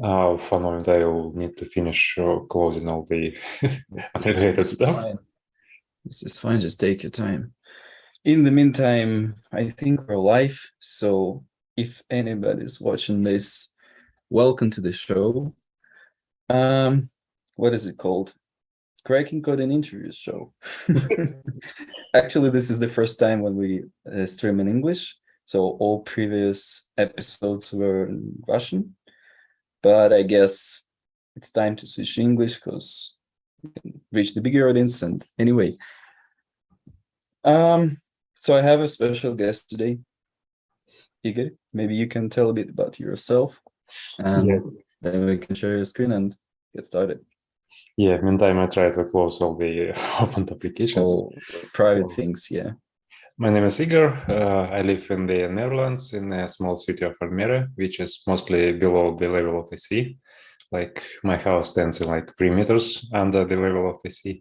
For a moment, I will need to finish closing all the unrelated stuff. Fine. This is fine. Just take your time. In the meantime, I think we're live. So if anybody's watching this, welcome to the show. What is it called? Cracking Code and Interviews show. Actually, this is the first time when we stream in English. So all previous episodes were in Russian. But I guess it's time to switch to English because we can reach the bigger audience. And anyway, so I have a special guest today. Igor, maybe you can tell a bit about yourself, and then we can share your screen and get started. Yeah, meantime, I try to close all the opened applications. All private things, yeah. My name is Igor. I live in the Netherlands in a small city of Almere, which is mostly below the level of the sea. Like my house stands in like 3 meters under the level of the sea.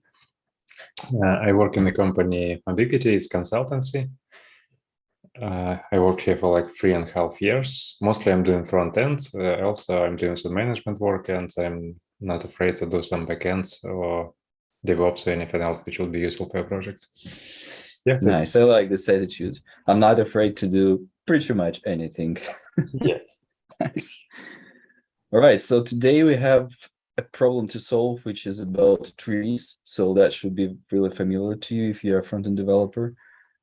I work in the company Ambiguity, it's consultancy. I work here for like 3.5 years. Mostly I'm doing front end. Also, I'm doing some management work, and I'm not afraid to do some backends or DevOps or anything else which would be useful for a project. Yeah, nice. I like this attitude. I'm not afraid to do pretty much anything. Yeah. Nice. All right. So today we have a problem to solve, which is about trees. So that should be really familiar to you if you're a front-end developer.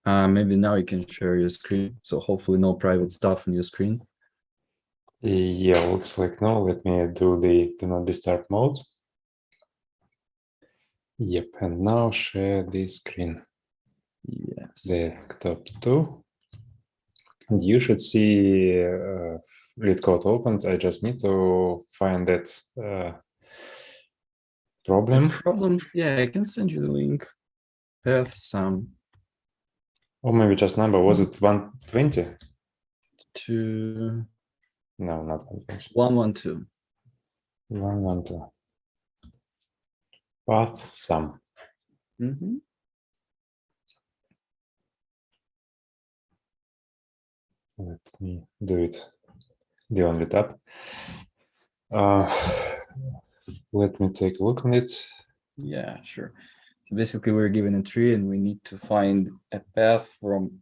Maybe now you can share your screen. So hopefully no private stuff on your screen. Yeah, looks like no. Let me do the do not disturb mode. Yep, and now share the screen. Yes. Desktop 2. And you should see LeetCode opened. I just need to find that problem. Yeah, I can send you the link. targetSum. Or maybe just number. Was it 120? No, not 120. 112. 112. Path sum. Mm-hmm. Let me do it. The only tab. Let me take a look on it. Yeah, sure. So basically, we're given a tree, and we need to find a path from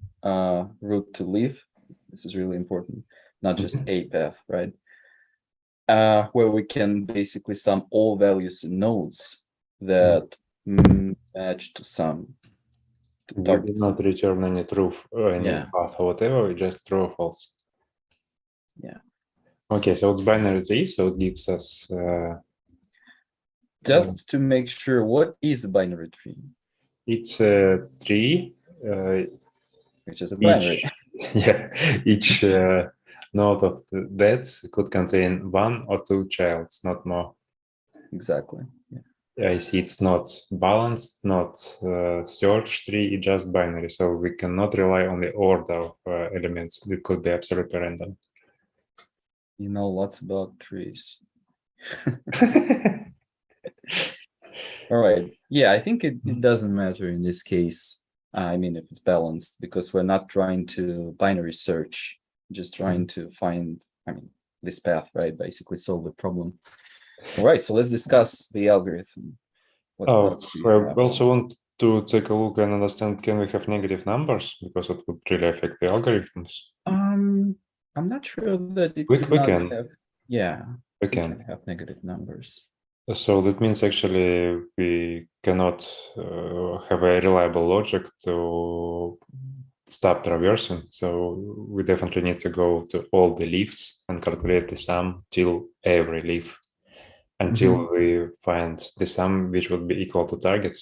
root to leaf. This is really important, not just a path, right? Where we can basically sum all values in nodes that match to some. We did not return any true, any path or whatever. We just true or false. Yeah. Okay, so it's binary tree, so it gives us. Just to make sure, what is a binary tree? It's a tree, which is a binary. Each node of that could contain 1 or 2 childs, not more. Exactly. Yeah. I see it's not balanced, not search tree, it's just binary. So we cannot rely on the order of elements. It could be absolutely random. You know lots about trees. All right. Yeah, I think it doesn't matter in this case. I mean, if it's balanced, because we're not trying to binary search, just trying to find, this path, right? Basically solve the problem. All right, so let's discuss the algorithm. I also want to take a look and understand, can we have negative numbers? Because it would really affect the algorithms. I'm not sure that we can have, we can have negative numbers. So that means actually we cannot have a reliable logic to stop traversing. So we definitely need to go to all the leaves and calculate the sum till every leaf until we find the sum which would be equal to target.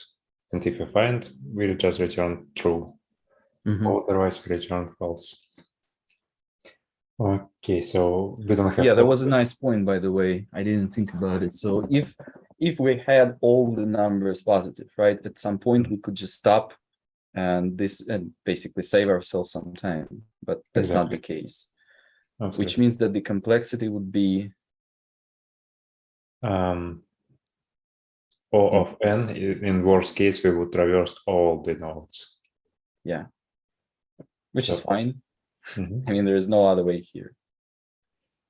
And if we find, we just return true. Otherwise, we return false. Okay, so we don't have. Yeah, that was a nice point, by the way. I didn't think about it. So if we had all the numbers positive, right, at some point we could just stop and basically save ourselves some time, but that's not the case. Absolutely. Which means that the complexity would be O of n. In worst case, we would traverse all the nodes. Yeah, which is fine. I mean, there is no other way here.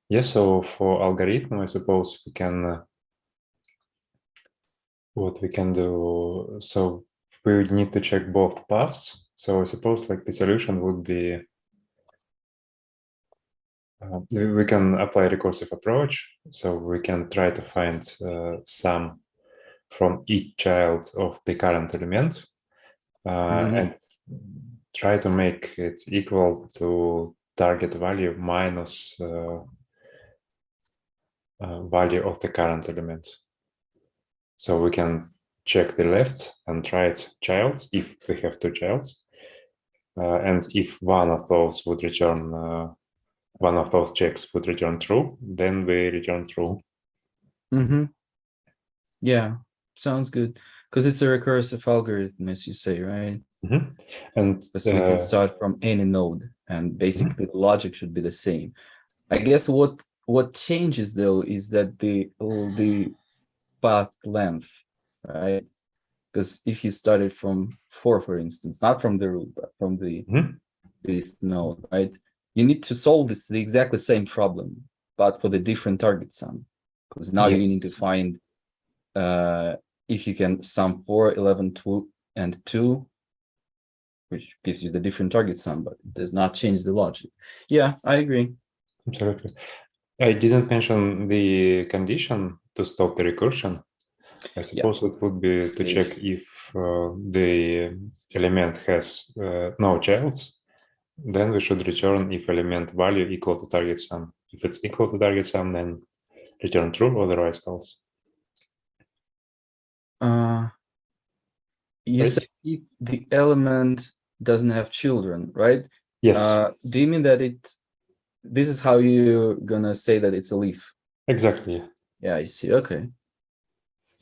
Yes, so for algorithm, I suppose we can, what we can do, so we would need to check both paths. So I suppose like the solution would be, we can apply recursive approach. So we can try to find sum from each child of the current element and try to make it equal to target value minus value of the current element. So we can check the left and right child if we have two childs. And if one of those would return, one of those checks would return true, then we return true. Yeah, sounds good. Because it's a recursive algorithm, as you say, right? And so we can start from any node, and basically the logic should be the same. I guess what changes though is that the path length, right? Because if you started from 4, for instance, not from the root, but from the this node, right? You need to solve this the exactly same problem, but for the different target sum. Because now you need to find if you can sum 4, 11, 2, and 2, which gives you the different target sum, but it does not change the logic. Yeah, I agree. Absolutely. I didn't mention the condition to stop the recursion. I suppose it would be to check if the element has no childs, then we should return if element value equal to target sum. If it's equal to target sum, then return true, otherwise false. You said if the element doesn't have children, right? Yes. Do you mean that this is how you're gonna say that it's a leaf? Exactly. Yeah, I see. Okay.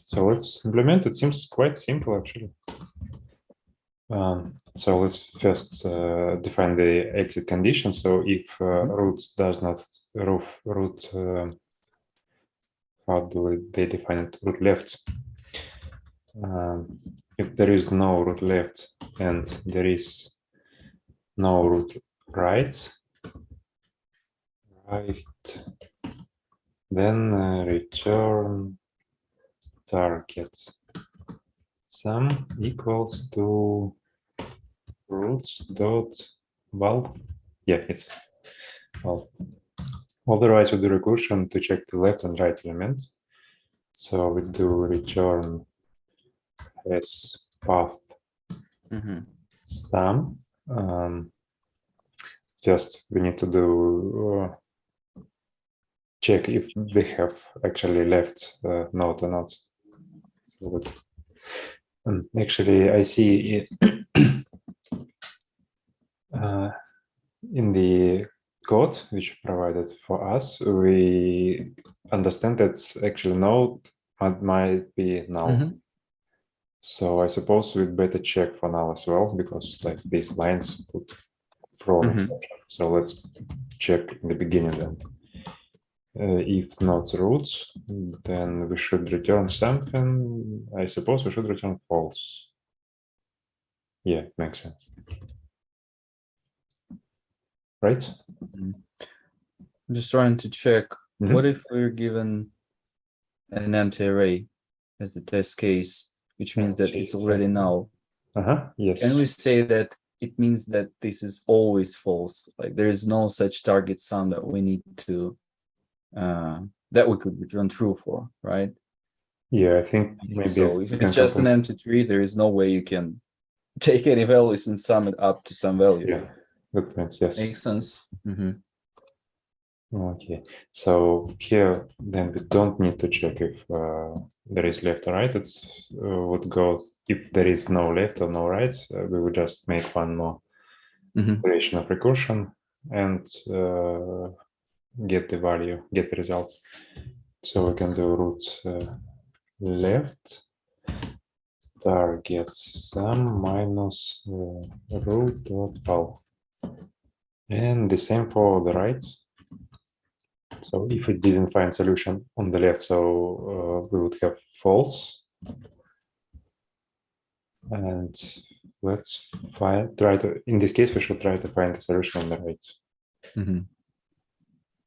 So let's implement. It seems quite simple, actually. So let's first define the exit condition. So if root does not root, how do they define it? Root left. If there is no root left and there is no root right, then return target sum equals to roots dot val. Yeah, it's val. Otherwise, we do recursion to check the left and right element. So we do return as path sum. Just we need to do check if they have actually left node or not. So let's, actually, I see in the code which provided for us, we understand that actually node might be null. So I suppose we'd better check for null as well, because like these lines could throw an exception. So let's check in the beginning then. If not roots, then we should return something. I suppose we should return false. Yeah, makes sense. Right? I'm just trying to check. What if we're given an empty array as the test case, which means that it's already null? Yes. Can we say that it means that this is always false? Like there is no such target sum that we need to that we could return true for, right? Yeah, I think maybe so. If it's just an empty tree, there is no way you can take any values and sum it up to some value. Yeah, good point. Yes, makes sense. Okay, so here then we don't need to check if there is left or right. It would go if there is no left or no right. We would just make one more operation of recursion and get the value, get the results. So we can do root left target sum minus root dot val, and the same for the right. So if we didn't find solution on the left, so we would have false. And let's try to, in this case, we should try to find the solution on the right.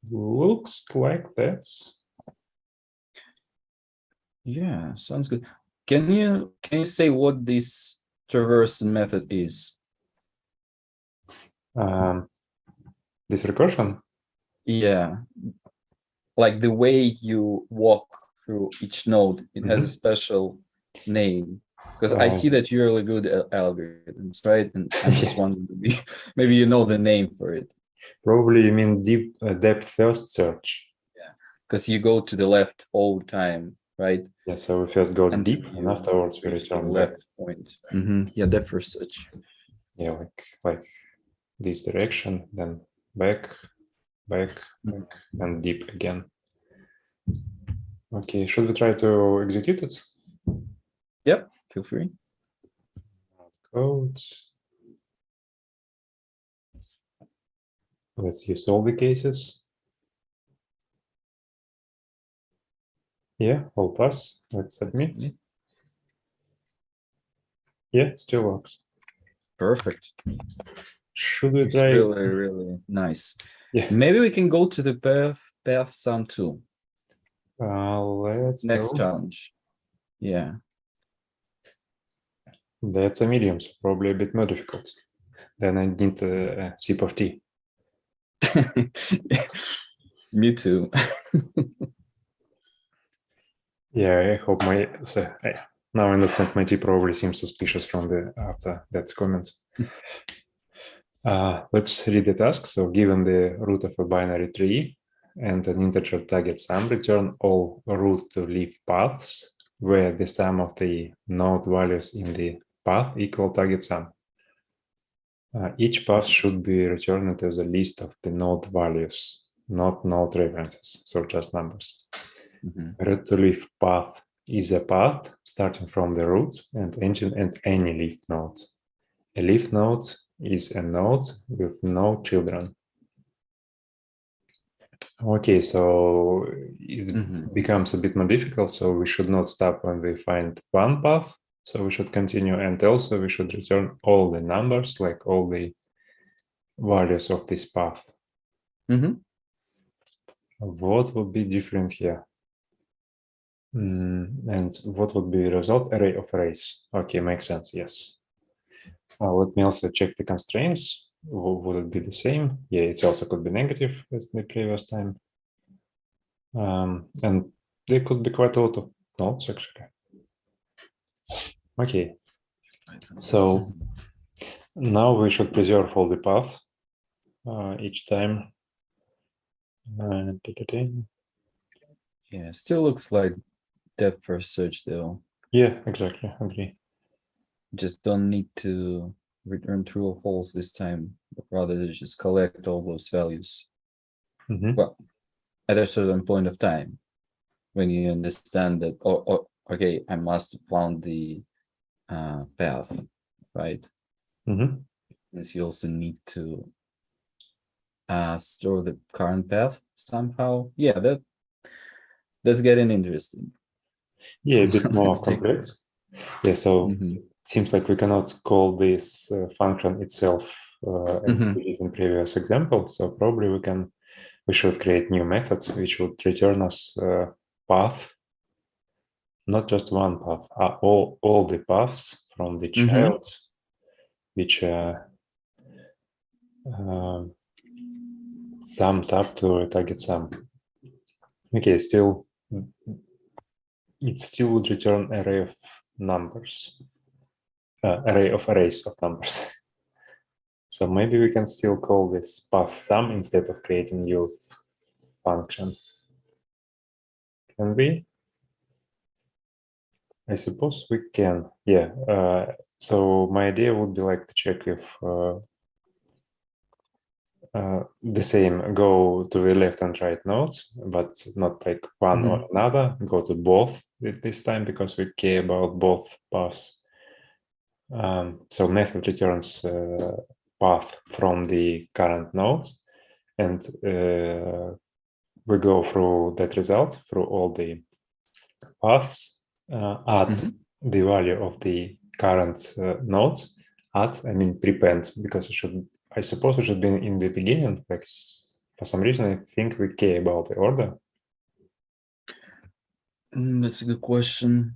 Looks like that. Yeah, sounds good. Can you say what this traverse method is? This recursion? Yeah, like the way you walk through each node, it has a special name. Because I see that you're really good at algorithms, right? And I'm just wondering, maybe you know the name for it. Probably you mean deep depth first search. Yeah, because you go to the left all the time, right? Yeah, so we first go Until deep and you afterwards we reach the return back. left point. Yeah, depth first search. Yeah, like this direction, then back, and deep again. Okay, should we try to execute it? Yep, feel free. Code. Let's use all the cases. Yeah, all pass. Let's submit. Yeah, still works. Perfect. Should we It's try? really, really nice. Yeah. Maybe we can go to the path sum too. Let's Next go. challenge. Yeah. That's a medium, so probably a bit more difficult. Then I need a sip of tea. Me too. Yeah, I hope now I understand my tea probably seems suspicious from the after that comment. Let's read the task. So given the root of a binary tree and an integer target sum, return all root to leaf paths where the sum of the node values in the path equal target sum. Each path should be returned as a list of the node values, not node references, so just numbers. Root to leaf path is a path starting from the root and ending at any leaf node. A leaf node is a node with no children. Okay, so it becomes a bit more difficult, so we should not stop when we find one path. So we should continue, and also we should return all the numbers, like all the values of this path. What would be different here? And what would be the result? Array of arrays. Okay, makes sense, yes. Let me also check the constraints. Would it be the same? Yeah, it also could be negative as the previous time. And there could be quite a lot of nodes, actually. Okay, so now we should preserve all the paths each time. Yeah, still looks like depth first search though. Yeah, exactly, agree. Just don't need to return true or false this time, but rather just collect all those values. Well, at a certain point of time, when you understand that, okay, I must have found the path, right? Because you also need to store the current path somehow. Yeah, that's getting interesting. Yeah, a bit more complex. Yeah, so it seems like we cannot call this function itself as we did in previous example. So probably we should create new methods which would return us path, not just one path, all the paths from the child, which summed up to a target sum. Okay, it still would return array of numbers, array of arrays of numbers. So maybe we can still call this path sum instead of creating new function. Can we? I suppose we can. Yeah. So my idea would be like to check if the same go to the left and right nodes, but not like one or another. Go to both this time because we care about both paths. So method returns path from the current nodes, and we go through that result through all the paths, add the value of the current nodes, I mean prepend, because I suppose it should be in the beginning, like for some reason, I think we care about the order. That's a good question.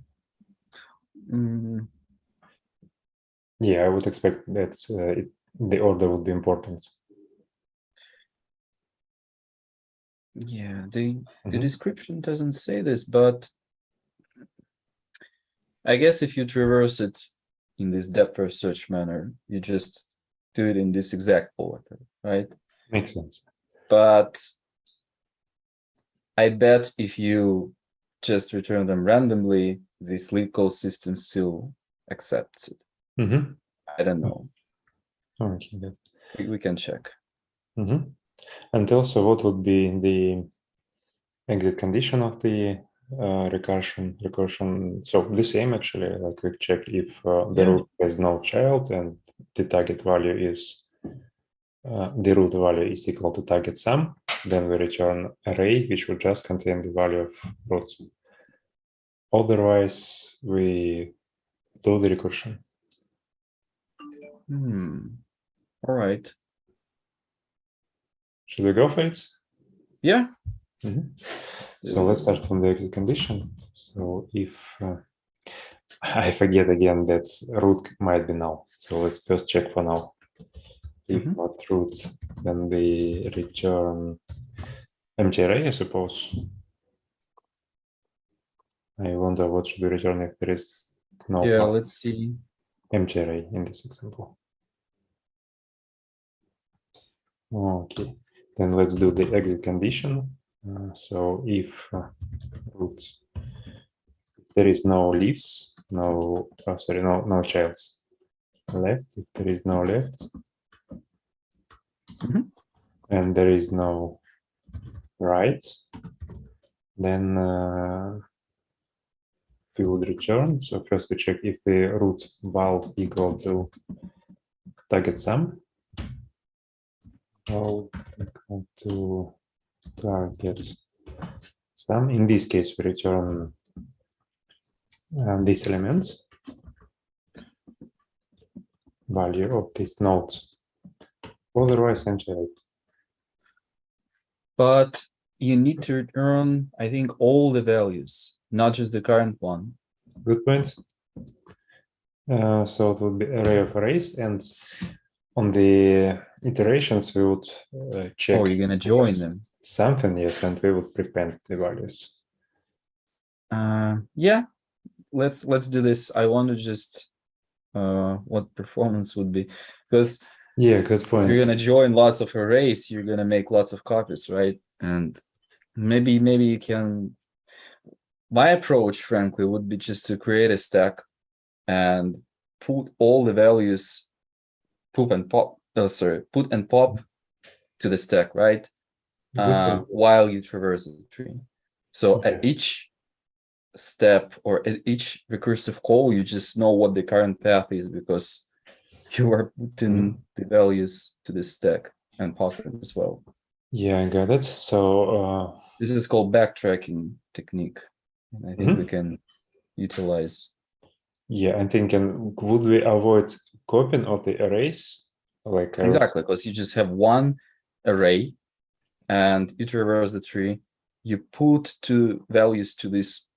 Yeah, I would expect that the order would be important. Yeah, the description doesn't say this, but I guess if you traverse it in this depth first search manner, you just do it in this exact order, right? Makes sense. But I bet if you just return them randomly, this LeetCode system still accepts it. I don't know. Okay, good. We can check. And also, what would be the exit condition of the recursion? So the same actually, like we check if the root has no child and the target value is the root value is equal to targetSum, then we return array which will just contain the value of roots. Otherwise, we do the recursion. All right. Should we go for it? Yeah. So let's start from the exit condition. So if I forget again that root might be null, so let's first check for null. If not root, then we return empty array, I suppose. I wonder what should we return if there is no. Yeah, let's see. Empty array in this example. Okay, then let's do the exit condition. So if root, there is no leaves, no childs left, if there is no left, and there is no right, then we would return. So first we check if the root val equal to targetSum. Val equal to targetSum. In this case, we return these elements, value of this node. Otherwise, empty. But you need to return, I think, all the values, not just the current one. Good point. So it would be array of arrays, and on the iterations we would check. Oh, you're gonna join them. Something, yes, and we would prepend the values. Yeah, let's do this. I want to just what performance would be, because yeah, good point. You're gonna join lots of arrays. You're gonna make lots of copies, right? And maybe you can. My approach, frankly, would be just to create a stack and put all the values, put and pop to the stack, right? While you traverse the tree. So at each step or at each recursive call, you just know what the current path is because you are putting the values to this stack and pocket as well. Yeah, I got it. So this is called backtracking technique. And I think we can utilize. Yeah, I'm thinking, would we avoid copying of the arrays? Like exactly, because you just have one array and you traverse the tree, you put two values to this,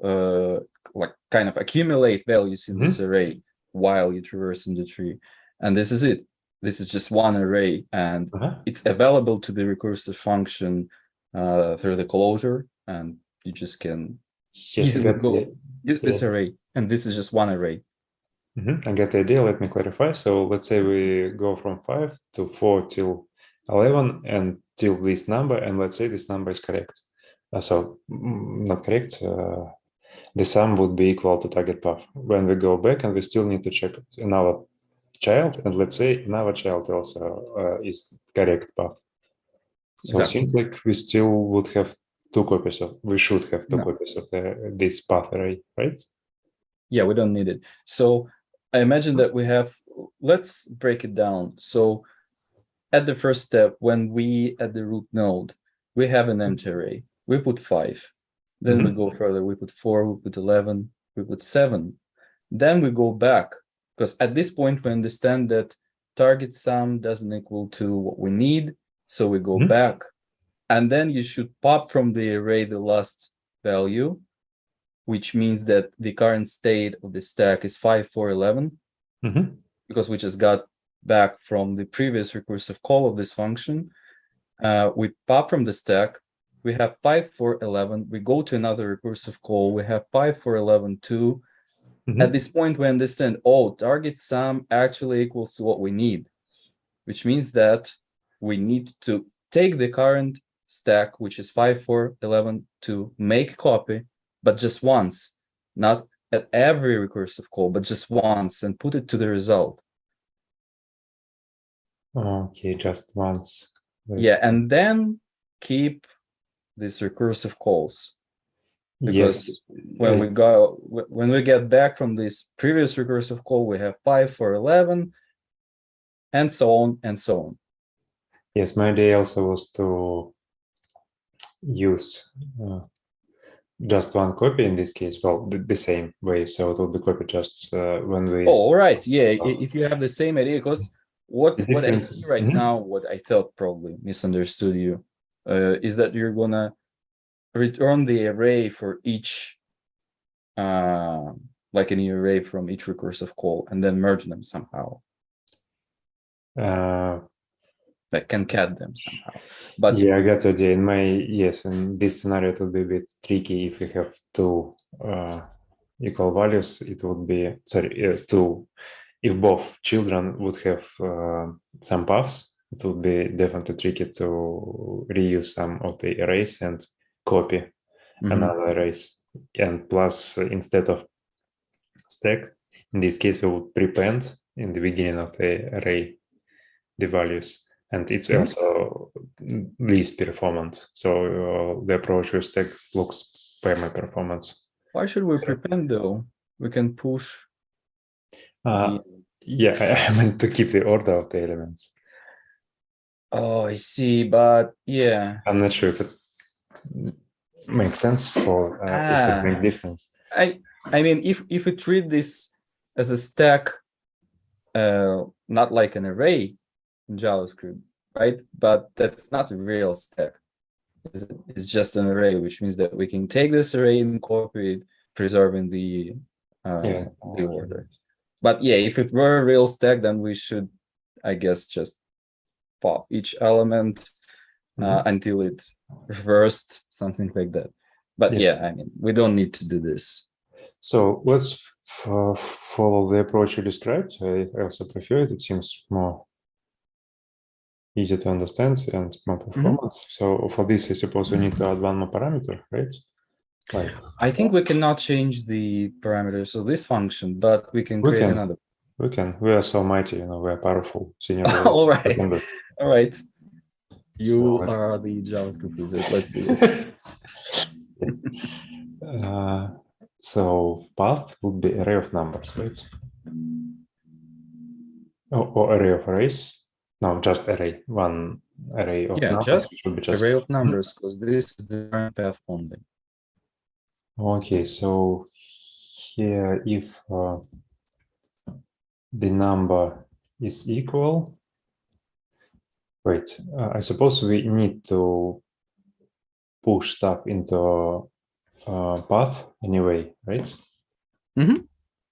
like kind of accumulate values in this array while you traverse in the tree. And this is it. This is just one array, and it's available to the recursive function through the closure, and you just can easily go use this array. And this is just one array. I get the idea. Let me clarify. So let's say we go from 5 to 4 till 11 and till this number, and let's say this number is correct. So not correct. The sum would be equal to target path. When we go back and we still need to check another child, and let's say another child also is correct path. So it seems like we still would have two copies of, we should have two copies of this path array, right? Yeah, we don't need it. So I imagine that we have, let's break it down. So at the first step, when we at the root node, we have an empty array. We put 5. Then we go further. We put 4, we put 11, we put 7. Then we go back, because at this point we understand that target sum doesn't equal to what we need. So we go back, and then you should pop from the array the last value, which means that the current state of the stack is 5, 4, 11, because we just got back from the previous recursive call of this function. We pop from the stack, we have 5, 4, 11, we go to another recursive call, we have 5, 4, 11, 2. At this point, we understand, oh, target sum actually equals to what we need, which means that we need to take the current stack, which is 5, 4, 11, 2, make a copy, but just once, not at every recursive call, but just once, and put it to the result. Okay, just once. Yeah, and then keep these recursive calls. Because when we get back from this previous recursive call, we have 5, 4, 11, and so on and so on. Yes, my idea also was to use just one copy in this case. Well, the same way, so it will be copied just when we. Oh, all right. Yeah, if you have the same idea, because what I see right now, what I thought probably misunderstood you, is that you're gonna return the array for each, like an array from each recursive call, and then merge them somehow. That concat them somehow. But yeah, I got the idea. In this scenario, it would be a bit tricky if we have two equal values. It would be if both children would have some paths, it would be definitely tricky to reuse some of the arrays and copy another arrays. And plus, instead of stack, in this case, we would prepend in the beginning of the array the values. And it's also least performant. So the approach with stack looks perma-performance. Why should we prepend though? We can push. Yeah, I meant to keep the order of the elements. Oh, I see. But yeah, I'm not sure if it makes sense for it to make difference. I mean, if we treat this as a stack, not like an array in JavaScript, right? But that's not a real stack. It's just an array, which means that we can take this array and copy it, preserving the order. But yeah, if it were a real stack, then we should, I guess, just pop each element until it reversed, something like that. But yeah, I mean, we don't need to do this. So let's follow the approach you described. I also prefer it. It seems more easy to understand and more performance. So for this, I suppose we need to add one more parameter, right? Like, I think we cannot change the parameters of this function, but we can create another. We can. We are so mighty, we are powerful. Senior. All right. All right. You are the JavaScript wizard. Let's do this. So path would be array of numbers, right? Or array of arrays. No, just array. One array of numbers. Just array of numbers, because this is the current path only. Okay, so here if the number is equal, wait, I suppose we need to push stuff into path anyway, right?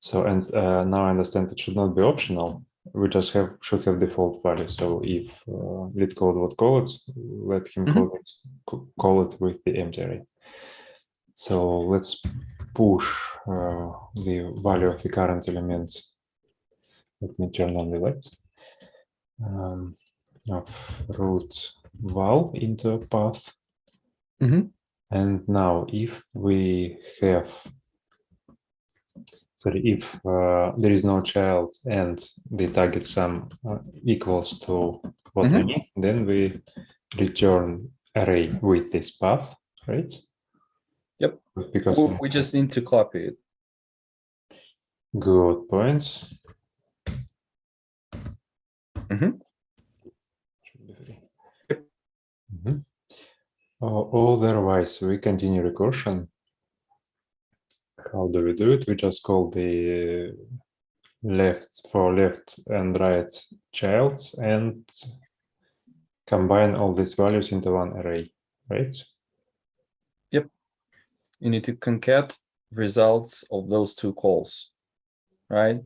So, and now I understand it should not be optional. We just should have default value. So if LeetCode would call it, let him call it with the empty array. So let's push the value of the current element. Let me turn on the lights. Of root val into path. And now if we have, if there is no child and the target sum equals to what we need, then we return array with this path, right? Yep. Because we just need to copy it. Good points. Otherwise, we continue recursion. How do we do it? We just call the left and right childs and combine all these values into one array, right? Yep. You need to concat results of those two calls, right?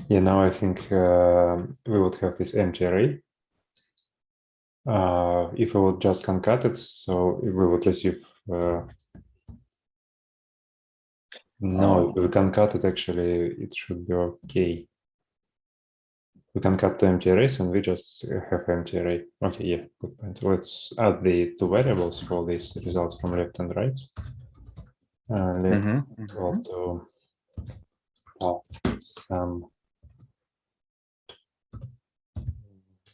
Yeah, now I think we would have this empty array. If we would just concat it, so we would receive no, if we concat it, actually, it should be okay. We concat to empty arrays and we just have empty array. Okay, yeah, good point. Let's add the two variables for these results from left and right. Left equal to some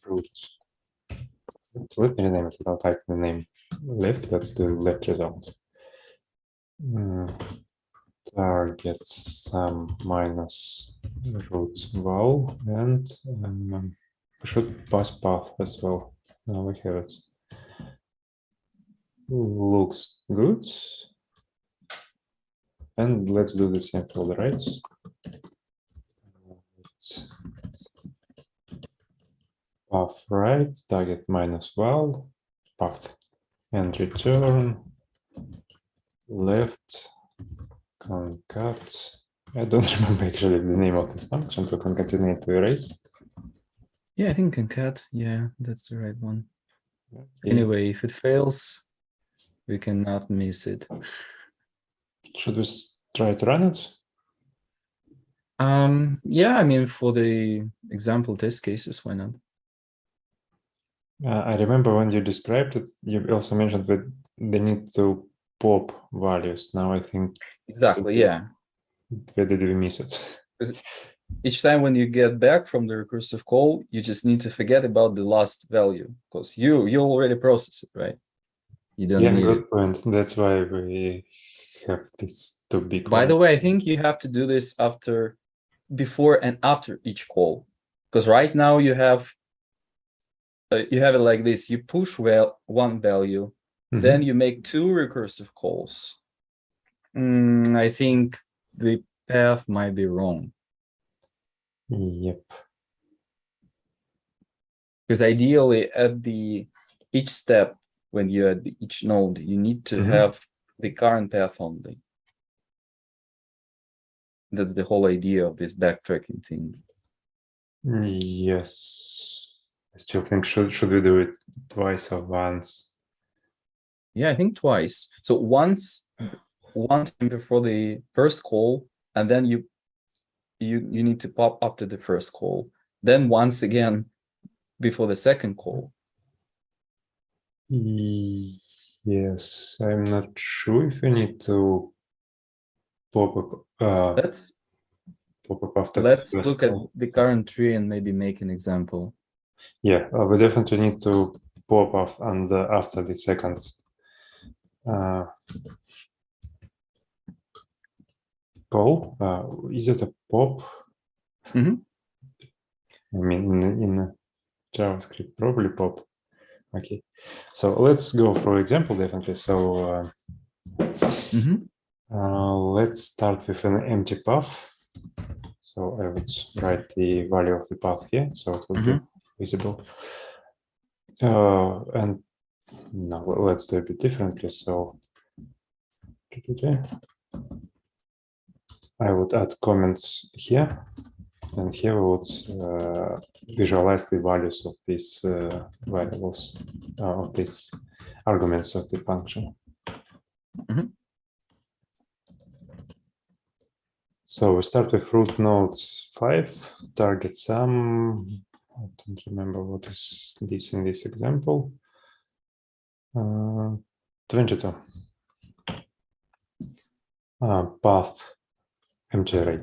root. Let me rename it without typing the name left. Let's do left result. targetSum minus root val, and we should pass path as well. Now we have it. Looks good. And let's do the same for the rights. Path right, target minus val, path, and return left concat. I don't remember actually the name of this function to concatenate to erase. Yeah, I think concat. Yeah, that's the right one. Okay. Anyway, if it fails, we cannot miss it. Should we try to run it? Yeah, I mean, for the example test cases, why not? I remember when you described it, you also mentioned that they need to pop values. Now I think Exactly, yeah. where did we miss it? Because each time when you get back from the recursive call, you just need to forget about the last value because you already process it, right? You don't need good it. point. That's why we have this two big By ones. the way, I think you have to do this before and after each call, because right now you have it like this: you push one value, then you make two recursive calls. I think the path might be wrong. Yep. Because ideally at each step, when you add each node, you need to have the current path only. That's the whole idea of this backtracking thing. Yes. I still think should we do it twice or once? Yeah, I think twice. So one time before the first call, and then you need to pop after the first call. Then once again before the second call. Yes, I'm not sure if we need to pop up. Let's pop up after look at the current tree and maybe make an example. Yeah, we definitely need to pop off and after the second call. Is it a pop? I mean, in JavaScript, probably pop. Okay, so let's go for example, definitely. So let's start with an empty path. So I would write the value of the path here, so it will be visible. And now let's do a bit differently. So I would add comments here, and here we would visualize the values of these variables, of these arguments of the function. So we start with root node 5, targetSum. I don't remember what is this in this example. 22. Path empty array.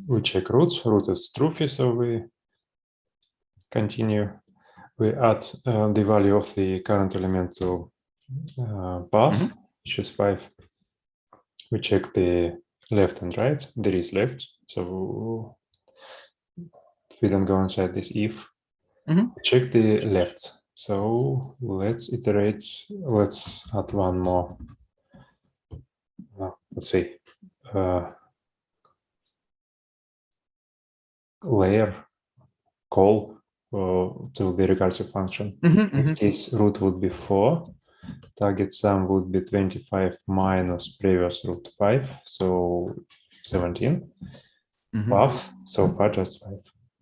We check roots. Root is truthy, so we continue. We add the value of the current element to path, which is 5. We check the left and right. There is left, so we don't go inside this if. Check the left. So let's iterate. Let's add one more. Let's say layer call to the recursive function. In this case, root would be 4. Target sum would be 25 minus previous root 5, so 17. Path, so far just 5.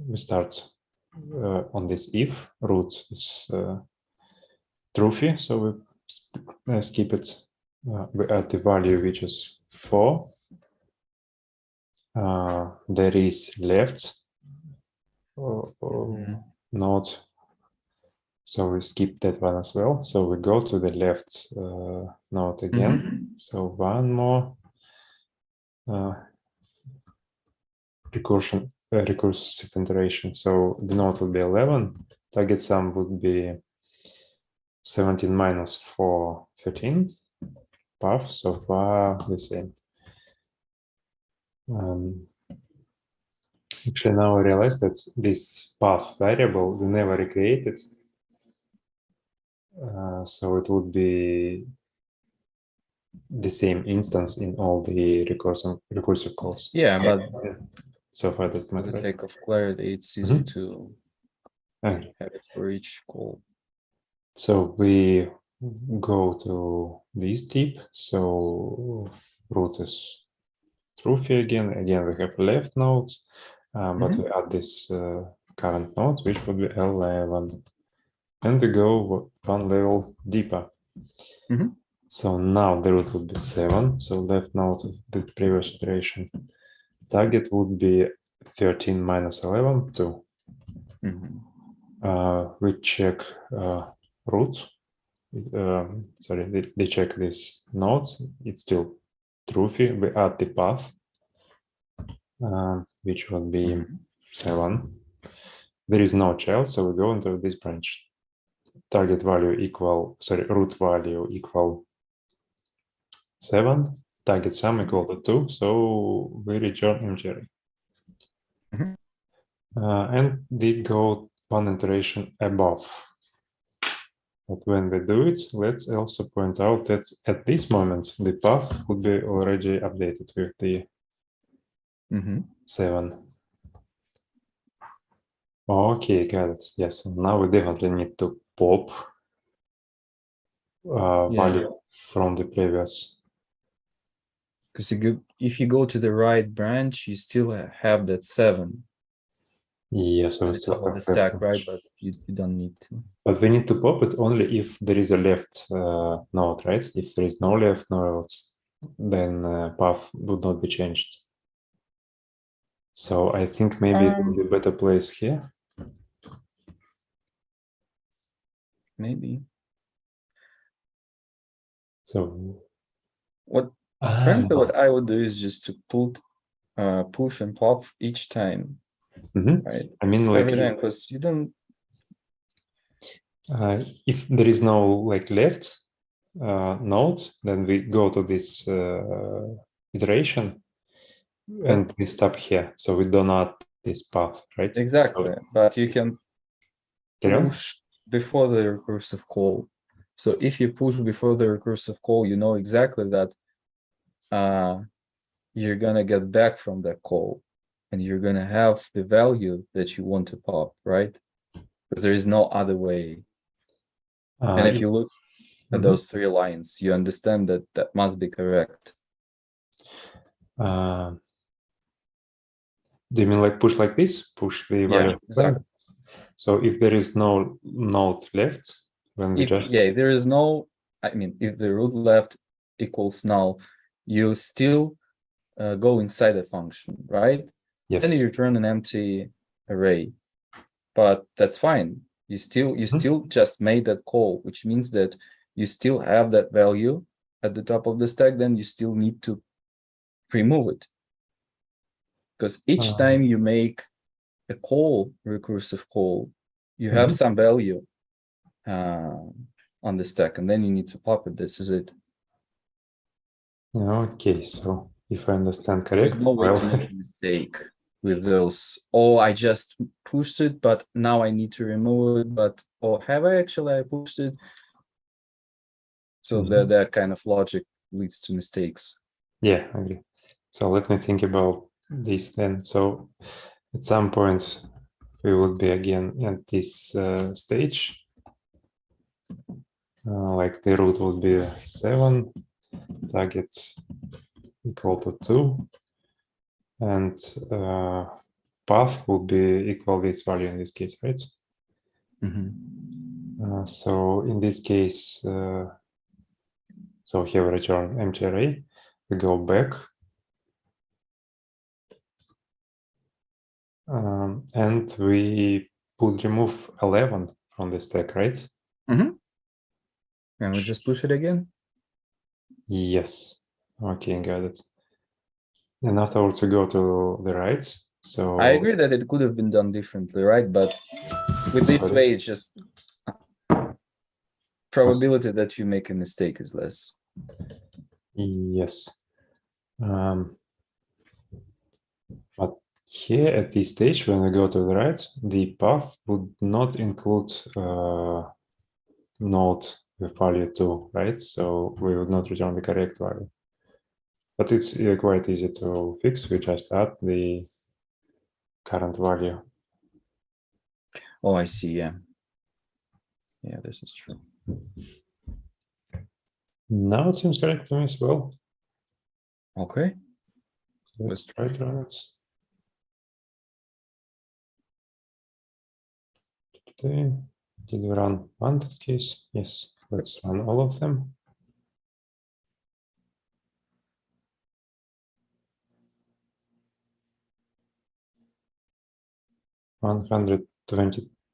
We start on this if. Root is truthy, so we skip it. We add the value which is 4. There is left node, so we skip that one as well. So we go to the left node again. So one more recursive iteration. So the node will be 11. Target sum would be 17 minus 4, 13. Path so far the same. Actually, now I realize that this path variable we never recreated. So it would be the same instance in all the recursive calls. Yeah, but so far that's for the sake of clarity, it's easy to have it for each call. So we go to this deep. So root is truthy again. Again, we have left node, but we add this current node, which would be 11. And we go one level deeper. So now the root would be 7. So left node of the previous iteration. Target would be 13 minus 11, 2. We check root. Sorry, they check this node. It's still truthy. We add the path, which would be 7. There is no child, so we go into this branch. Target value equal, sorry, root value equal 7. Target sum equal to 2. So we return empty array. And we go one iteration above. But when we do it, let's also point out that at this moment, the path would be already updated with the 7. Okay, got it. Yes, now we definitely need to pop value from the previous. Because if you go to the right branch, you still have that 7. Yes, so we still have the stack, right? But you don't need to. But we need to pop it only if there is a left node, right? If there is no left nodes, then path would not be changed. So I think maybe it would be a better place here. Maybe. So frankly, what I would do is just to put push and pop each time. Right? I mean, like every time, because you don't. If there is no like left node, then we go to this iteration and we stop here. So we do not this path, right? Exactly, so, but you can push before the recursive call. So if you push before the recursive call, you know exactly that you're gonna get back from that call, and you're gonna have the value that you want to pop, right? Because there is no other way. And if you look at those 3 lines, you understand that that must be correct. Do you mean like push like this? Push the value? Yeah, exactly. So if there is no node left, then we just... Yeah, there is no, I mean, if the root left equals null, you still go inside the function, right? Yes. Then you return an empty array, but that's fine. You still just made that call, which means that you still have that value at the top of the stack. Then you still need to remove it, because each time you make a call, recursive call, you have some value on the stack, and then you need to pop it. This is it. Okay, so if I understand correctly, there's no way to make a mistake with those. Oh, I just pushed it, but now I need to remove it. But have I actually pushed it? So that kind of logic leads to mistakes. Yeah, I agree. So let me think about this then. So at some point, we would be again at this stage. Like the root would be 7, target equal to 2, and path would be equal this value in this case, right? So in this case, so here we return empty array, we go back, and we would remove 11 from the stack, right? And we just push it again? Yes. Okay, got it. And afterwards we go to the right. So I agree that it could have been done differently, right? But with this way, it's just probability that you make a mistake is less. Yes. But here at this stage, when we go to the right, the path would not include node with value 2, right? So we would not return the correct value. But it's quite easy to fix. We just add the current value. Oh, I see. Yeah. Yeah, this is true. Now it seems correct to me as well. Okay. Let's try to run it. Today, did we run one test case? Yes, let's run all of them. $112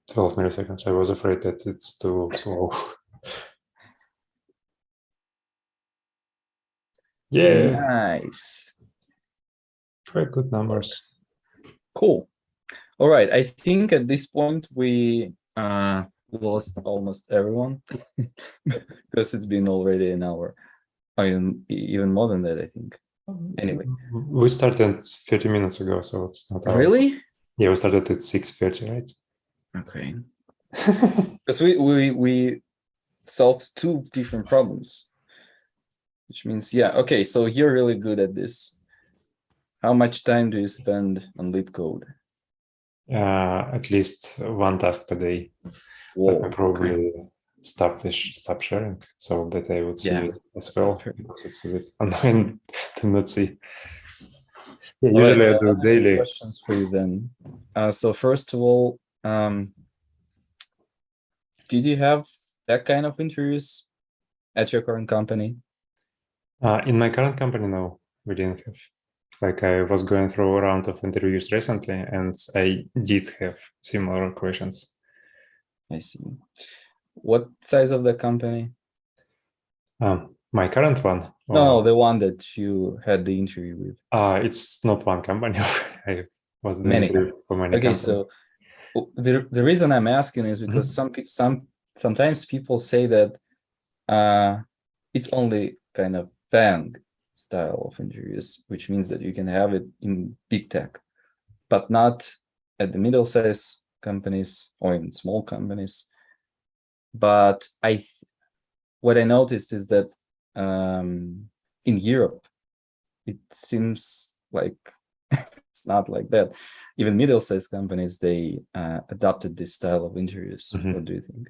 milliseconds. I was afraid that it's too slow. Yeah. Nice. Very good numbers. Cool. All right. I think at this point we lost almost everyone because it's been already an hour. I mean, even more than that, I think. Anyway. We started 30 minutes ago, so it's not really. Yeah, we started at 6:30, right? Okay. Because we solved 2 different problems, which means, yeah, okay, so you're really good at this. How much time do you spend on LeetCode? At least 1 task per day. Whoa, But I probably stop sharing so that I would see it as well, because it's a bit annoying to not see. Yeah, usually I do daily. Questions for you then. So first of all, did you have that kind of interviews at your current company? In my current company, no, we didn't have. Like I was going through a round of interviews recently, and I did have similar questions. I see. What size of the company? My current one? No, the one that you had the interview with. It's not one company. I was doing Many. it for many companies. So the reason I'm asking is because sometimes people say that it's only kind of bang style of interviews, which means that you can have it in big tech, but not at the middle-sized companies or in small companies. But what I noticed is that in Europe, it seems like it's not like that. Even middle-sized companies, they adopted this style of interviews. What do you think?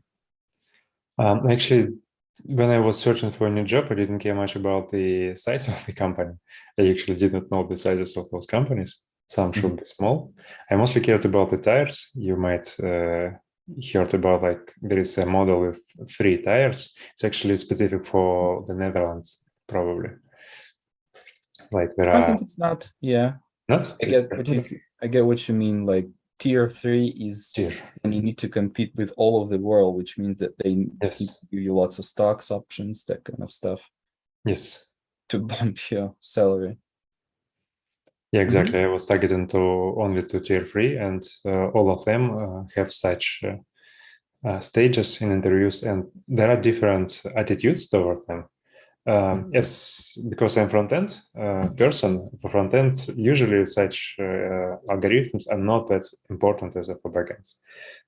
Actually, when I was searching for a new job, I didn't care much about the size of the company. I actually did not know the sizes of those companies. Some should be small. I mostly cared about the tires. You might heard about, like, there is a model with 3 tires. It's actually specific for the Netherlands, probably. Like there are. I think it's not. Yeah. Not. I get what you mean. Like tier 3 is and you need to compete with all of the world, which means that they need to give you lots of stocks, options, that kind of stuff. Yes. To bump your salary. Yeah, exactly. I was targeting only to tier 3, and all of them have such stages in interviews, and there are different attitudes toward them. Because I'm front-end person, for front-end, usually such algorithms are not that important as for backends.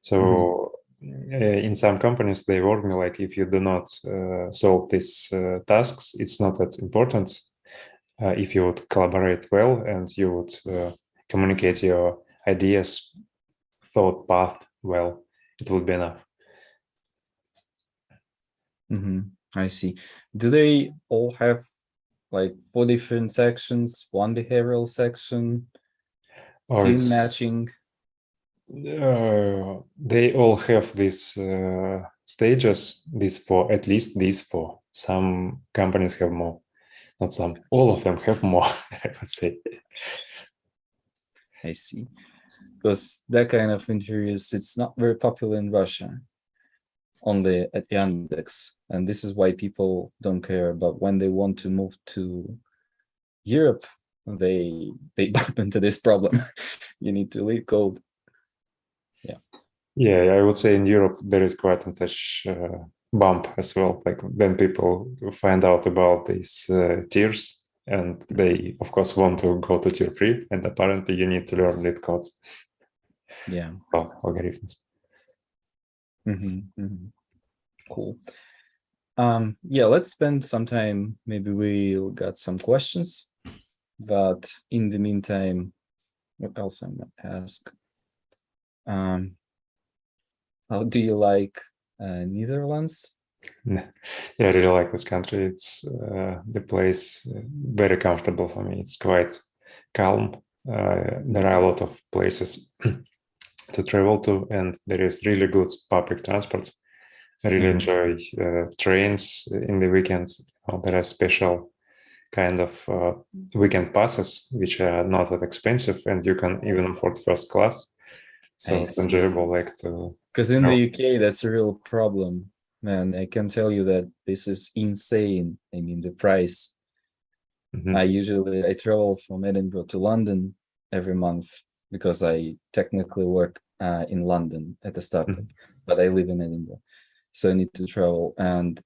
So in some companies, they warn me, like, if you do not solve these tasks, it's not that important. If you would collaborate well and you would communicate your ideas thought path well, it would be enough. I see. Do they all have like 4 different sections, one behavioral section, Or team matching? They all have these stages, at least these 4. Some companies have more, not some, all of them have more, I would say. I see. Because that kind of interviews, it's not very popular in Russia, only at Yandex. And this is why people don't care. But when they want to move to Europe, they bump into this problem. You need to LeetCode. Yeah, I would say in Europe there is quite a such bump as well. Like then people find out about these tiers, and they of course want to go to tier 3, and apparently you need to learn LeetCode. Yeah. Algorithms. Cool. Yeah, let's spend some time. Maybe we'll got some questions, but in the meantime, what else I'm gonna ask? How do you like Netherlands? Yeah, I really like this country. It's the place very comfortable for me. It's quite calm. There are a lot of places to travel to, and there is really good public transport. I really enjoy trains in the weekends. There are special kind of weekend passes, which are not that expensive, and you can even afford first class. So it's enjoyable, like to. Because in the UK, that's a real problem, man. I can tell you that this is insane. I mean, the price. I travel from Edinburgh to London every month because I technically work in London at the startup, but I live in Edinburgh, so I need to travel, and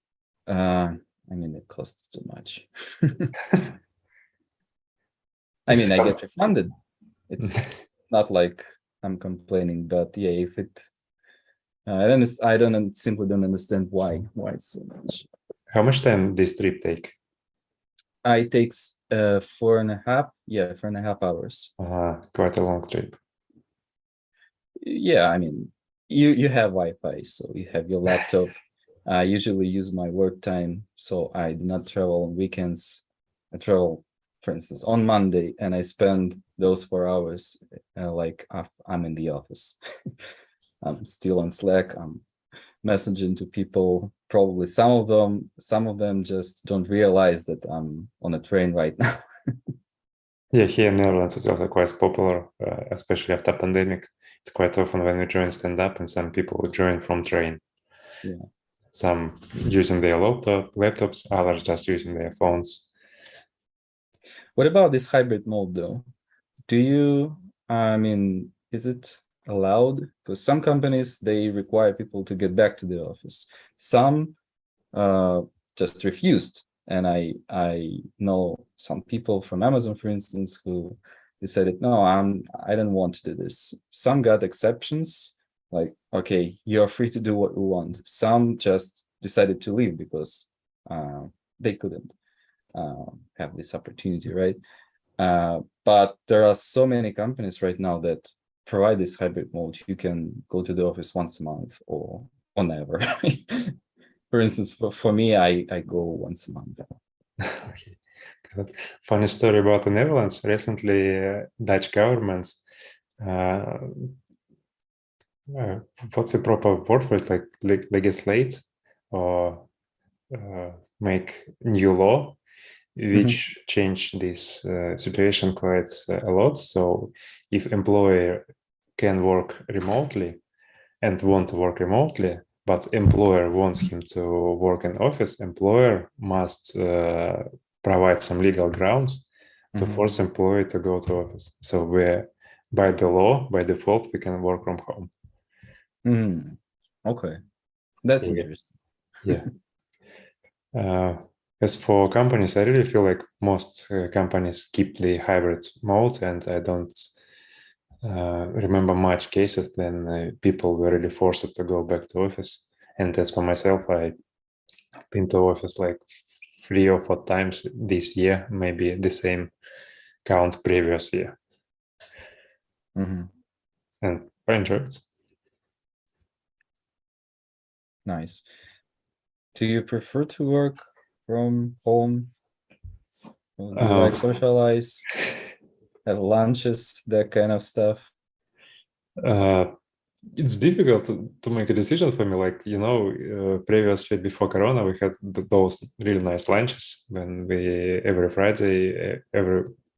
I mean, it costs too much. I mean, I get refunded. It's not like I'm complaining, but yeah, if it, I simply don't understand why it's so much. How much time this trip take? It takes 4.5 hours. Quite a long trip. Yeah, I mean, you have Wi-Fi, so you have your laptop. I usually use my work time, so I do not travel on weekends. I travel, for instance, on Monday, and I spend those 4 hours like I'm in the office. I'm still on Slack. I'm messaging to people. Probably some of them just don't realize that I'm on a train right now. Yeah, here in Netherlands it's also quite popular, especially after pandemic. It's quite often when we join stand-up, and some people join from train. Yeah. Some using their laptops, others just using their phones. What about this hybrid mode, though? I mean, is it allowed? Because some companies, they require people to get back to the office. Some just refused. And I know some people from Amazon, for instance, who decided, no, I don't want to do this. Some got exceptions, like, okay, you're free to do what you want. Some just decided to leave because they couldn't have this opportunity, right? But there are so many companies right now that provide this hybrid mode. You can go to the office once a month or never. For instance, for me, I go once a month. Okay. Funny story about the Netherlands. Recently, Dutch government, what's the proper word for it? Like legislate or make new law, which changed this situation quite a lot. So if employer can work remotely and want to work remotely, but employer wants him to work in office, employer must provide some legal grounds to force employee to go to office. So by the law, by default, we can work from home. Okay, that's interesting. Yeah. As for companies, I really feel like most companies keep the hybrid mode, and I don't remember much cases when people were really forced to go back to office. And as for myself, I've been to office like 3 or 4 times this year, maybe the same count previous year. And I enjoyed it. Nice. Do you prefer to work from home? Or do you like socialize, have lunches, that kind of stuff? It's difficult to make a decision for me. Like, previously before Corona, we had those really nice lunches when we every Friday,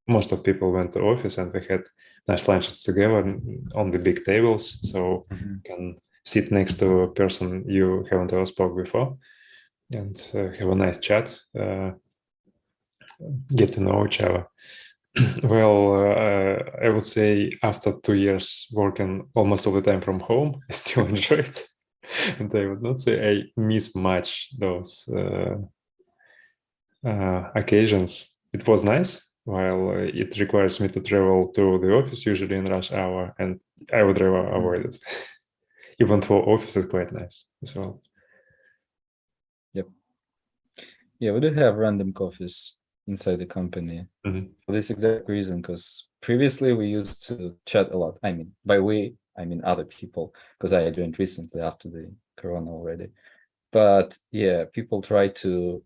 most of people went to office and we had nice lunches together on the big tables, so you can sit next to a person you haven't ever spoke before and have a nice chat, get to know each other. Well, I would say after 2 years working almost all the time from home, I still enjoy it. And I would not say I miss much those occasions. It was nice, while it requires me to travel to the office usually in rush hour, and I would rather avoid it. Even for office, it's quite nice as well. Yep. Yeah, we do have random coffees inside the company for this exact reason, because previously we used to chat a lot. I mean, by we, I mean other people, because I joined recently after the Corona already. But yeah, people try to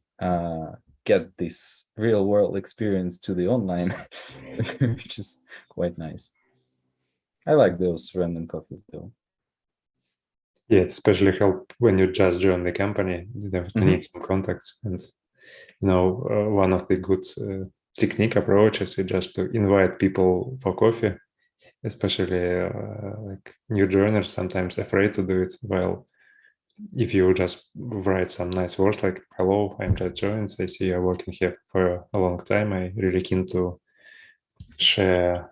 get this real world experience to the online, which is quite nice. I like those random coffees though. Yeah, it especially help when you just join the company. You definitely need some contacts, and one of the good technique approaches is just to invite people for coffee, especially like new joiners sometimes afraid to do it. Well, if you just write some nice words like "Hello, I'm just joined. I see you're working here for a long time. I'm really keen to share,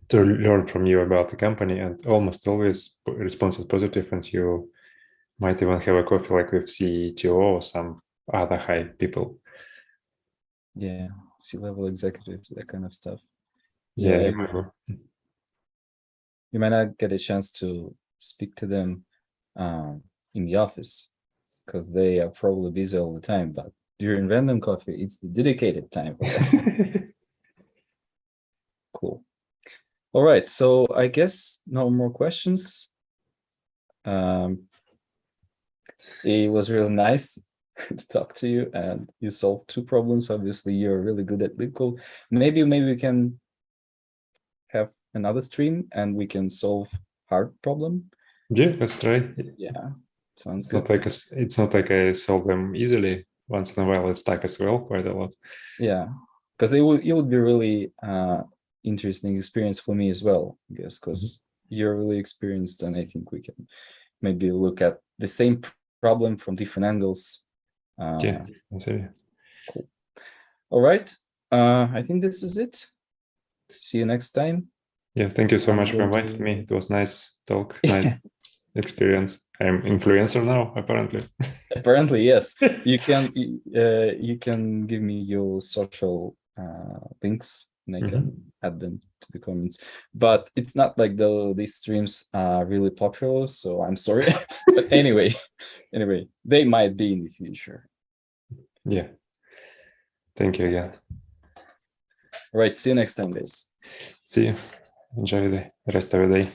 to learn from you about the company," and almost always response is positive, and you might even have a coffee like with CTO or some other high people. Yeah, C-level executives, that kind of stuff. Yeah, you might not get a chance to speak to them in the office because they are probably busy all the time, but during random coffee, it's the dedicated time for that. Cool. All right, so I guess no more questions. It was really nice to talk to you, and you solved 2 problems. Obviously, you're really good at LeetCode. Maybe we can have another stream and we can solve hard problem. Yeah, let's try. Yeah, sounds it's not like I solve them easily. Once in a while, it's stuck as well quite a lot. Yeah, because it would be really interesting experience for me as well, I guess, because you're really experienced, and I think we can maybe look at the same problem from different angles. Yeah, cool. All right, I think this is it. See you next time. Yeah, thank you so much for inviting me. It was nice talk, nice experience. I'm influencer now, apparently. Apparently, yes. You can give me your social links, and I can add them to the comments. But it's not like these streams are really popular, so I'm sorry. But anyway, they might be in the future. Yeah. Thank you again. All right. See you next time, guys. See you. Enjoy the rest of the day.